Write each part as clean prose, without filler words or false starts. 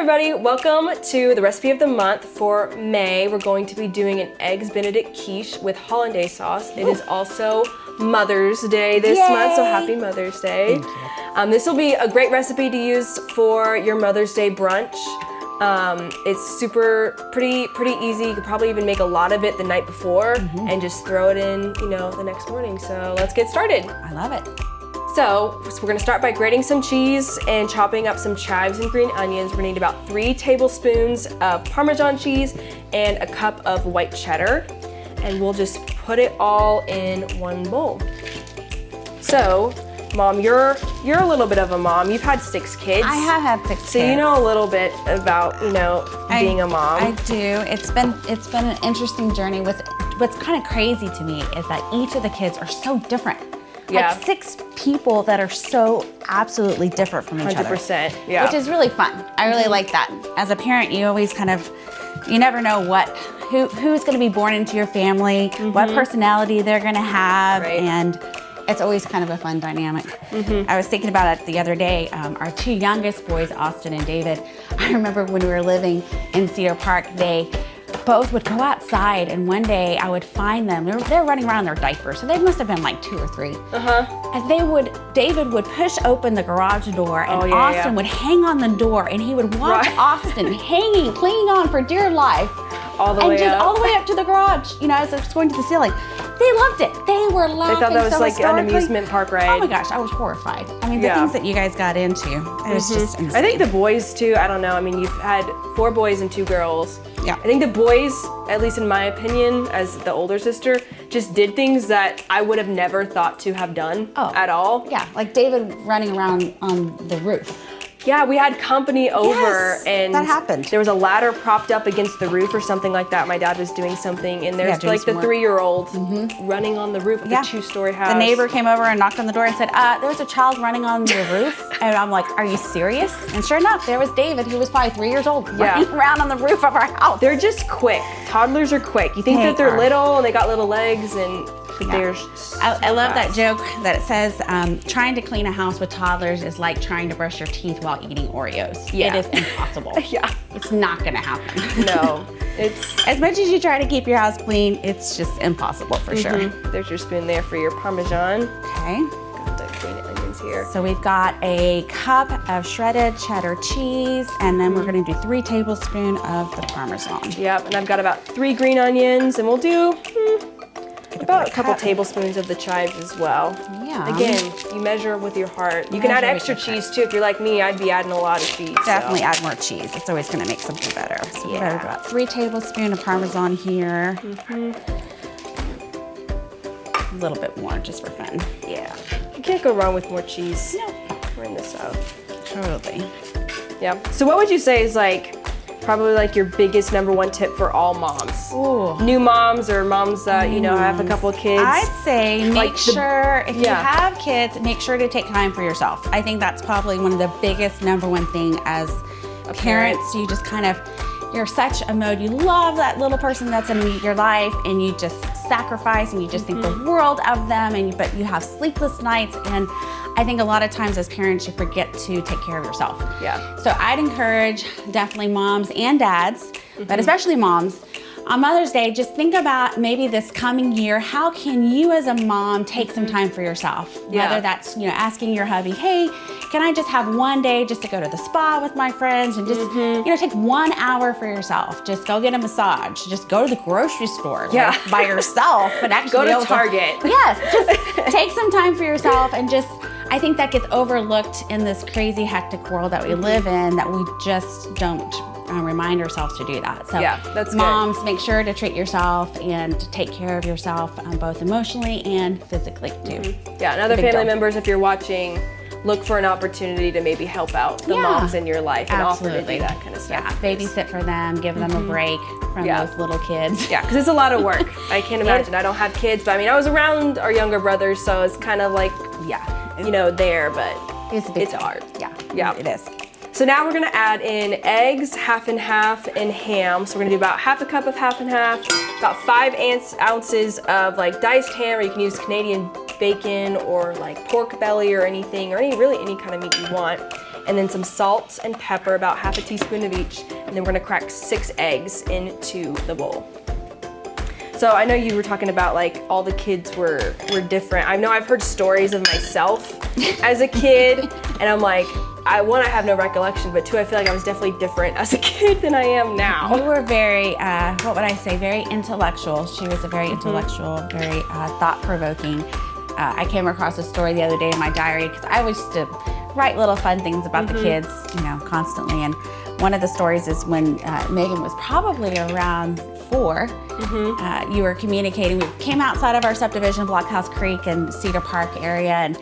everybody, welcome to the recipe of the month for May. We're going to be doing an eggs Benedict quiche with Hollandaise sauce. It is also Mother's Day this month, so happy Mother's Day. Thank you. This will be a great recipe to use for your Mother's Day brunch. It's pretty easy. You could probably even make a lot of it the night before and just throw it in, the next morning. So let's get started. I love it. So we're gonna start by grating some cheese and chopping up some chives and green onions. We're gonna need about 3 tablespoons of Parmesan cheese and a cup of white cheddar. And we'll just put it all in one bowl. So, Mom, you're a little bit of a mom. You've had 6 kids. I have had 6 kids. So you know a little bit about, being a mom. I do. It's been an interesting journey. What's kind of crazy to me is that each of the kids are so different. Yeah. Like 6 people that are so absolutely different from each other. 100%, yeah. Which is really fun. I really like that. As a parent, you always you never know who's gonna be born into your family, what personality they're gonna have, and it's always kind of a fun dynamic. I was thinking about it the other day. Our 2 youngest boys, Austin and David, I remember when we were living in Cedar Park, they both would go outside, and one day I would find them. They're running around in their diapers, so they must have been like 2 or 3. And David would push open the garage door, and Austin would hang on the door, and he would watch Austin clinging on for dear life. All the way up to the garage, as it was going to the ceiling. They loved it. They were laughing. They thought that was so like an amusement park ride. Oh my gosh, I was horrified. I mean, the things that you guys got into, it was just insane. I think the boys too, I don't know. I mean, you've had 4 boys and 2 girls. Yeah. I think the boys, at least in my opinion, as the older sister, just did things that I would have never thought to have done at all. Yeah, like David running around on the roof. Yeah, we had company over, and that happened. There was a ladder propped up against the roof or something like that. My dad was doing something, and there's like the 3-year-old running on the roof of a 2-story house. The neighbor came over and knocked on the door and said, there's a child running on the roof. And I'm like, are you serious? And sure enough, there was David, who was probably 3 years old, running around on the roof of our house. They're just quick. Toddlers are quick. You think that they're little and they got little legs, and they're I love that joke that it says, trying to clean a house with toddlers is like trying to brush your teeth while eating Oreos. Yeah. It is impossible. It's not gonna happen. No, it's... As much as you try to keep your house clean, it's just impossible for sure. There's your spoon there for your Parmesan. Okay. Got the green onions here. So we've got a cup of shredded cheddar cheese, and then we're gonna do 3 tablespoons of the Parmesan. Yep, and I've got about 3 green onions, and we'll do about a couple tablespoons of the chives as well. Yeah. Again, you measure with your heart. You can add extra cheese too. If you're like me, I'd be adding a lot of cheese. Definitely add more cheese. It's always gonna make something better. So we've got about 3 tablespoons of Parmesan here. A little bit more just for fun. Yeah. You can't go wrong with more cheese. No. We're in the South. Totally. Yeah. So what would you say is probably your biggest #1 tip for all moms? Ooh. New moms or moms that, have a couple of kids? I'd say make sure, if you have kids, make sure to take time for yourself. I think that's probably one of the biggest #1 thing as parents. You just you're such a mode. You love that little person that's in your life, and you just sacrifice, and you just think the world of them, but you have sleepless nights, and I think a lot of times as parents, you forget to take care of yourself. Yeah. So I'd encourage definitely moms and dads, but especially moms, on Mother's Day, just think about maybe this coming year, how can you as a mom take some time for yourself? Whether that's, asking your hubby, hey, can I just have one day just to go to the spa with my friends and just, take 1 hour for yourself. Just go get a massage. Just go to the grocery store by yourself and actually go to Target. Yes, just take some time for yourself, and I think that gets overlooked in this crazy hectic world that we live in, that we just don't remind ourselves to do that. So that's moms, good. make sure to treat yourself and to take care of yourself, both emotionally and physically too. Yeah, and other family members, if you're watching, look for an opportunity to maybe help out the moms in your life and offer to do that kind of stuff. Yeah, babysit for them, give them a break from those little kids. Yeah, because it's a lot of work. I can't imagine. I don't have kids, but I was around our younger brothers, so it's kind of like, there, but it's hard. Yeah, it is. So now we're gonna add in eggs, half and half, and ham. So we're gonna do about half a cup of half and half, about 5 ounces of diced ham, or you can use Canadian bacon or like pork belly or anything, or really any kind of meat you want. And then some salt and pepper, about half a teaspoon of each. And then we're gonna crack 6 eggs into the bowl. So I know you were talking about like all the kids were different. I know I've heard stories of myself as a kid, and I'm like, I have no recollection, but 2, I feel like I was definitely different as a kid than I am now. You were very, what would I say, very intellectual. She was a very intellectual, very thought-provoking. I came across a story the other day in my diary, because I always used to write little fun things about the kids, you know, constantly. And one of the stories is when Megan was probably around 4, you were communicating. We came outside of our subdivision, Blockhouse Creek and Cedar Park area, and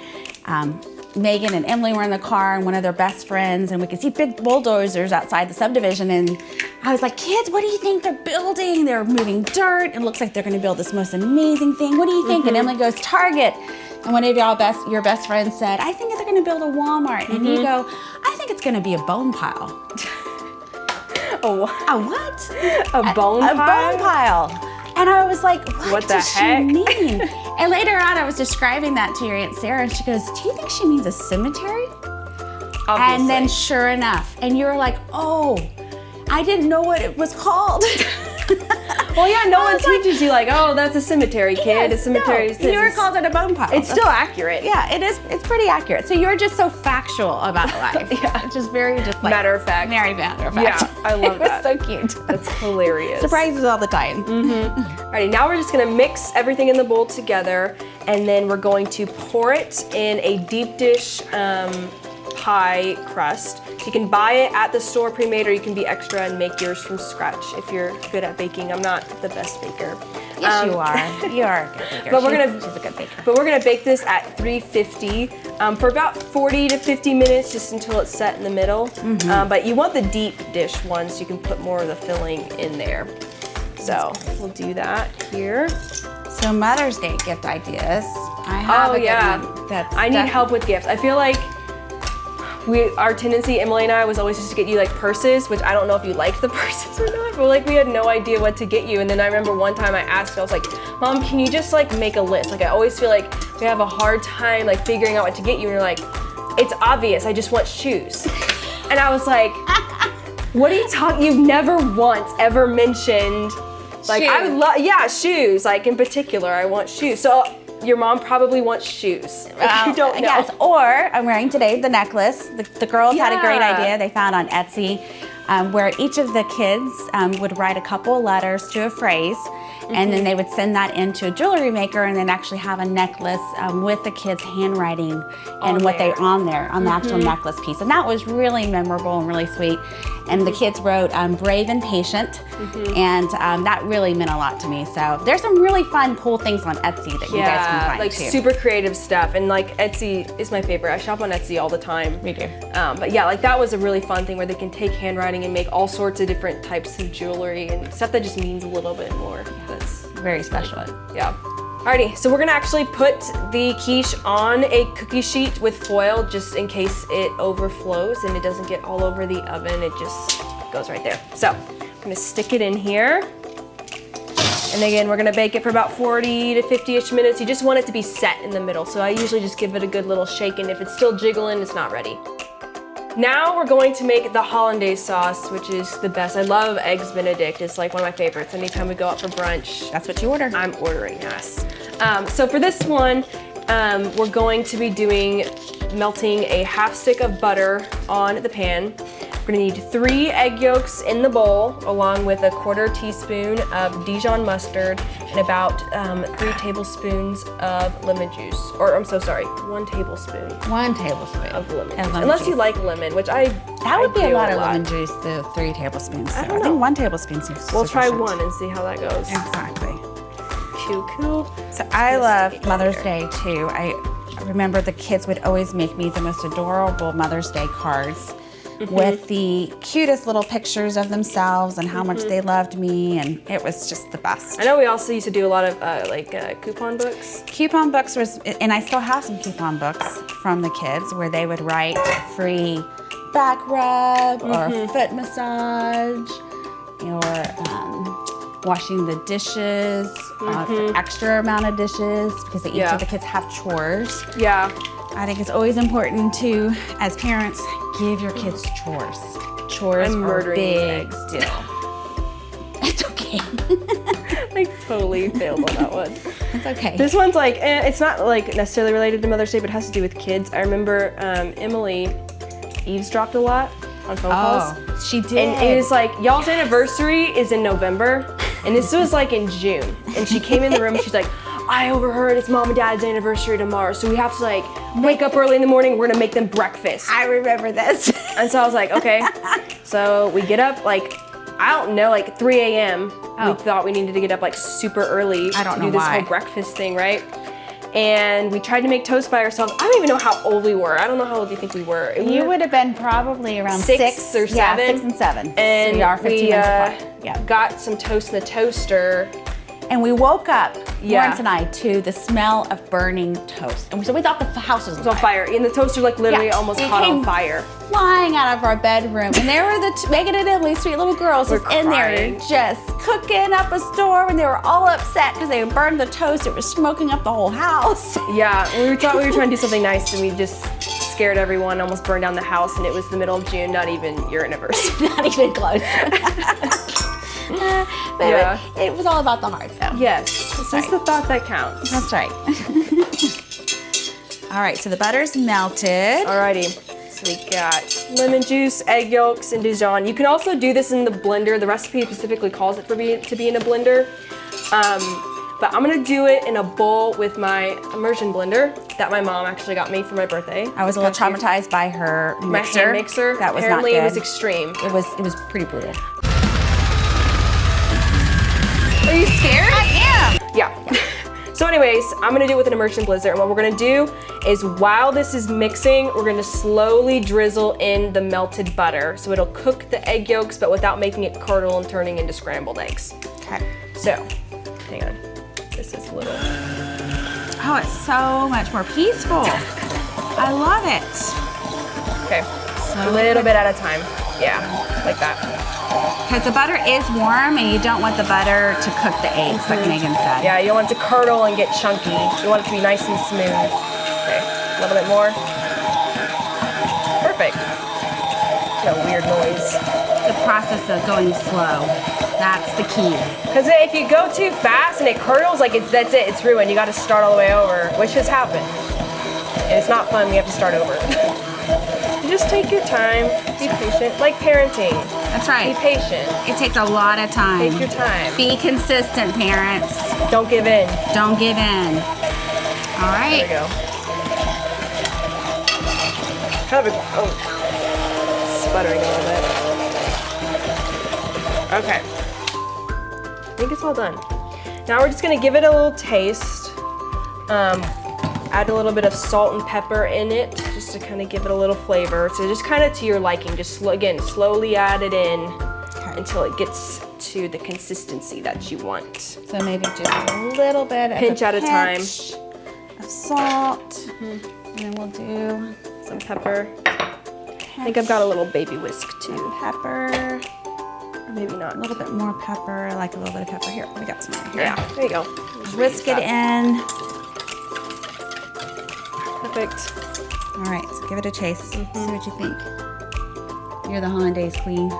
Megan and Emily were in the car and one of their best friends, and we could see big bulldozers outside the subdivision, and I was like, kids, what do you think they're building? They're moving dirt. It looks like they're gonna build this most amazing thing. What do you think? And Emily goes, Target. And one of your best friends said, I think they're gonna build a Walmart. And you go, I think it's gonna be a bone pile. A what? A what? A bone pile? A bone pile. And I was like, what the does heck? she mean? And later on, I was describing that to your Aunt Sarah, and she goes, do you think she means a cemetery? Obviously. And then sure enough, and you were like, oh, I didn't know what it was called. Well, yeah, no one teaches you like, oh, that's a cemetery, kid. Yes, a cemetery. No, you were called it a bone pile. It's still accurate. Yeah, it is. It's pretty accurate. So you're just so factual about life. Yeah. It's just very like Matter of fact. Very matter of fact. Yeah, I love that. It was so cute. That's hilarious. Surprises all the time. Alrighty, now we're just gonna mix everything in the bowl together, and then we're going to pour it in a deep dish pie crust. You can buy it at the store pre-made, or you can be extra and make yours from scratch if you're good at baking. I'm not the best baker. Yes, you are. You are a good baker. But she's a good baker. But we're gonna bake this at 350 for about 40 to 50 minutes, just until it's set in the middle. But you want the deep dish one, so you can put more of the filling in there. So we'll do that here. So Mother's Day gift ideas. I have a good one. I need help with gifts. I feel like our tendency, Emily and I, was always just to get you like purses, which I don't know if you liked the purses or not, but like we had no idea what to get you. And then I remember one time I asked you, I was like, Mom, can you just like make a list? Like I always feel like we have a hard time like figuring out what to get you. And you're like, it's obvious, I just want shoes. And I was like, what are you talking? You've never once ever mentioned, like shoes. I would love, yeah, shoes. Like in particular, I want shoes. So your mom probably wants shoes. If you don't know. Yes, or I'm wearing today the necklace. The girls had a great idea they found on Etsy, where each of the kids would write a couple letters to a phrase, and then they would send that into a jewelry maker, and then actually have a necklace with the kids' handwriting and what they on there on the actual necklace piece. And that was really memorable and really sweet. And the kids wrote brave and patient, and that really meant a lot to me. So there's some really fun, cool things on Etsy that you guys can find like too. super creative stuff. And like Etsy is my favorite. I shop on Etsy all the time. We do. But yeah, like that was a really fun thing where they can take handwriting and make all sorts of different types of jewelry and stuff that just means a little bit more. That's Very special. really fun. Yeah. Alrighty, so we're gonna actually put the quiche on a cookie sheet with foil just in case it overflows and it doesn't get all over the oven. It just goes right there. So I'm gonna stick it in here. And again, we're gonna bake it for about 40 to 50-ish minutes. You just want it to be set in the middle. So I usually just give it a good little shake, and if it's still jiggling, it's not ready. Now we're going to make the Hollandaise sauce, which is the best. I love eggs Benedict. It's like one of my favorites. Anytime we go out for brunch, That's what you order. I'm ordering, yes. So for this one, we're going to be melting a half stick of butter on the pan. We're gonna need 3 egg yolks in the bowl, along with a 1/4 teaspoon of Dijon mustard and about 3 tablespoons of lemon juice. Or I'm so sorry, 1 tablespoon 1 tablespoon of lemon juice. lemon Unless juice. you like lemon, which I That would be do a lot of lemon juice, the 3 tablespoons. So I don't know. think 1 tablespoon seems We'll try sufficient. 1 and see how that goes. Exactly. Cool. So I Let's love stick it Mother's here. Day too. I remember the kids would always make me the most adorable Mother's Day cards with the cutest little pictures of themselves and how much they loved me, and it was just the best. I know we also used to do a lot of coupon books. Coupon books was, and I still have some coupon books from the kids where they would write free back rub or foot massage or washing the dishes, extra amount of dishes, because each of the kids have chores. Yeah. I think it's always important to, as parents, give your kids chores. Chores are a big deal. It's okay. I totally failed on that one. It's okay. This one's like, it's not like necessarily related to Mother's Day, but it has to do with kids. I remember Emily eavesdropped a lot on phone calls. She did. And it was like, y'all's anniversary is in November, and this was like in June. And she came in the room and she's like, I overheard it's mom and dad's anniversary tomorrow, so we have to like wake up early in the morning, we're gonna make them breakfast. I remember this. And so I was like, okay. So we get up like, I don't know, like 3 a.m. We thought we needed to get up like super early to do this whole breakfast thing, right? And we tried to make toast by ourselves. I don't even know how old we were. I don't know how old you think we were. You would have been probably around 6 or 7. Yeah, 6 and 7. And so we are 15 minutes apart. Got some toast in the toaster. And we woke up, Lawrence and I, to the smell of burning toast. And so we thought the house was on fire. And the toaster like literally almost caught on fire. Flying out of our bedroom. And there were the Megan and Emily, sweet little girls, just in there just cooking up a storm. And they were all upset because they burned the toast. It was smoking up the whole house. Yeah, we thought we were trying to do something nice, and we just scared everyone, almost burned down the house. And it was the middle of June, not even your anniversary. Not even close. But it was all about the heart, though. Yes, this is the thought that counts. That's right. All right, so the butter's melted. Alrighty, so we got lemon juice, egg yolks, and Dijon. You can also do this in the blender. The recipe specifically calls it to be in a blender. But I'm gonna do it in a bowl with my immersion blender that my mom actually got me for my birthday. I was a little traumatized by her mixer. My hand mixer. That was Apparently not good. It was extreme. It was pretty brutal. Are you scared? I am. Yeah. So anyways, I'm gonna do it with an immersion blender, and what we're gonna do is while this is mixing, we're gonna slowly drizzle in the melted butter. So it'll cook the egg yolks, but without making it curdle and turning into scrambled eggs. Okay. So, hang on. This is a little... Oh, it's so much more peaceful. I love it. Okay, so a little bit at a time. Yeah, like that. Because the butter is warm and you don't want the butter to cook the eggs, like Megan said. Yeah, you don't want it to curdle and get chunky. You want it to be nice and smooth. Okay, a little bit more. Perfect. No weird noise. The process of going slow, that's the key. Because if you go too fast and it curdles, like that's it, it's ruined. You got to start all the way over, which has happened. And it's not fun, we have to start over. Just take your time, be patient, like parenting. That's right. Be patient. It takes a lot of time. Take your time. Be consistent, parents. Don't give in. Don't give in. All right. There we go. Kind of sputtering a little bit. Okay. I think it's all done. Now we're just gonna give it a little taste. Add a little bit of salt and pepper in it, just to kind of give it a little flavor. So just kind of to your liking. Just again, slowly add it in until it gets to the consistency that you want. So maybe just a little bit, pinch at a time, of salt, and then we'll do some pepper. I think I've got a little baby whisk too. Pepper. Or maybe not. A little bit more pepper. I like a little bit of pepper here. We got some right here. Yeah, there you go. Whisk it in. Perfect. All right, so give it a taste. See what you think. You're the Hollandaise queen.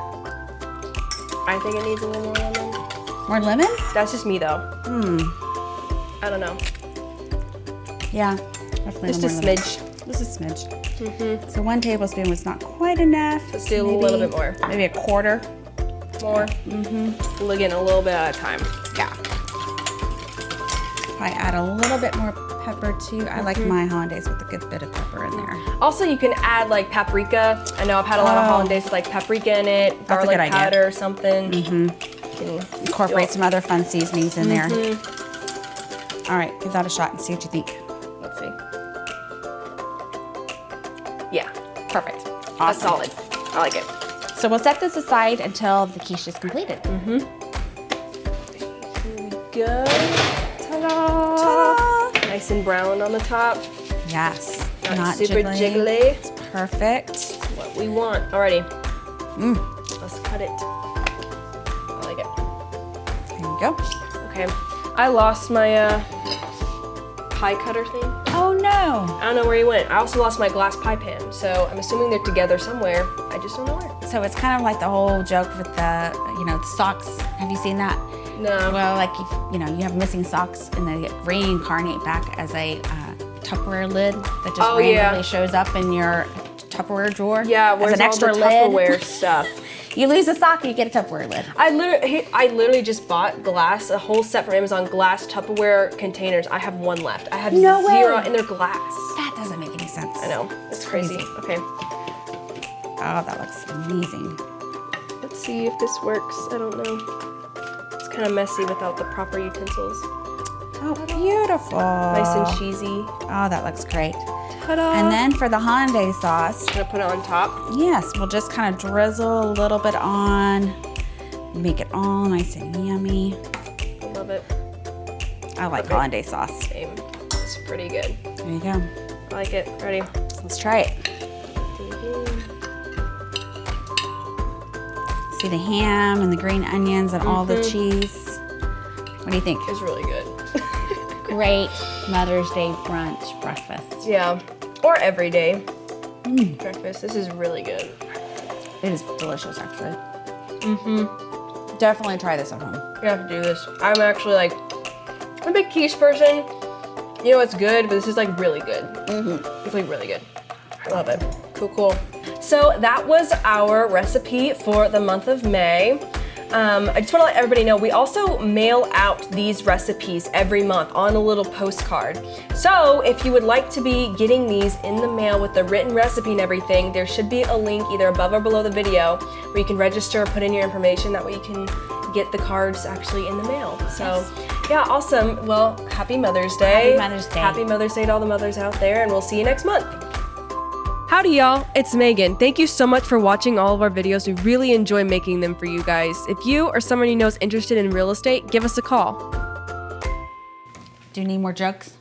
I think it needs a little more lemon. More lemon? That's just me though. I don't know. Yeah, definitely. Just a smidge. Just a smidge. So 1 tablespoon was not quite enough. Let's do a little bit more. Maybe a quarter. More. Again, a little bit at a time. Yeah. I add a little bit more pepper too. I like my Hollandaise with a good bit of pepper in there. Also, you can add like paprika. I know I've had a lot of Hollandaise with like paprika in it, garlic powder or something. You can incorporate some other fun seasonings in there. All right, give that a shot and see what you think. Let's see. Yeah, perfect. Awesome. That's solid. I like it. So we'll set this aside until the quiche is completed. Here we go. Ta-da! Ta-da! Nice and brown on the top. Yes. Not super jiggly. It's perfect. That's what we want. Alrighty. Let's cut it. I like it. And you go. Okay. I lost my pie cutter thing. Oh no. I don't know where he went. I also lost my glass pie pan, so I'm assuming they're together somewhere. I just don't know where. So it's kind of like the whole joke with the, the socks. Have you seen that? No. Well, like if, you have missing socks and they reincarnate back as a Tupperware lid that just randomly shows up in your Tupperware drawer. Yeah, where's as an extra all the lid. Tupperware stuff? You lose a sock, you get a Tupperware lid. I literally just bought glass, a whole set from Amazon, glass Tupperware containers. I have one left. I have No zero, way. and they're glass. That doesn't make any sense. I know, it's crazy. Okay, Oh, that looks amazing. let's see if this works. I don't know. It's kind of messy without the proper utensils. Oh, beautiful. Nice and cheesy. Oh, that looks great. Ta-da! And then for the Hollandaise sauce, I'm gonna put it on top. yes, we'll just kind of drizzle a little bit on, make it all nice and yummy. I love it. I like Okay. Hollandaise sauce. Same. It's pretty good. There you go. I like it. Ready? Let's try it. See the ham and the green onions and all the cheese. What do you think? It's really good. Great Mother's Day brunch breakfast. Yeah, or everyday breakfast. This is really good. It is delicious, actually. Definitely try this at home. You have to do this. I'm actually like, I'm a big quiche person. You know, it's good, but this is like really good. It's like really good. I love it. Cool, cool. So that was our recipe for the month of May. I just want to let everybody know, we also mail out these recipes every month on a little postcard. So if you would like to be getting these in the mail with the written recipe and everything, there should be a link either above or below the video where you can register, put in your information, that way you can get the cards actually in the mail. So yeah, awesome. Well, happy Mother's Day. Happy Mother's Day. Happy Mother's Day to all the mothers out there, and we'll see you next month. Howdy y'all, it's Megan. Thank you so much for watching all of our videos. We really enjoy making them for you guys. If you or someone you know is interested in real estate, give us a call. Do you need more jokes?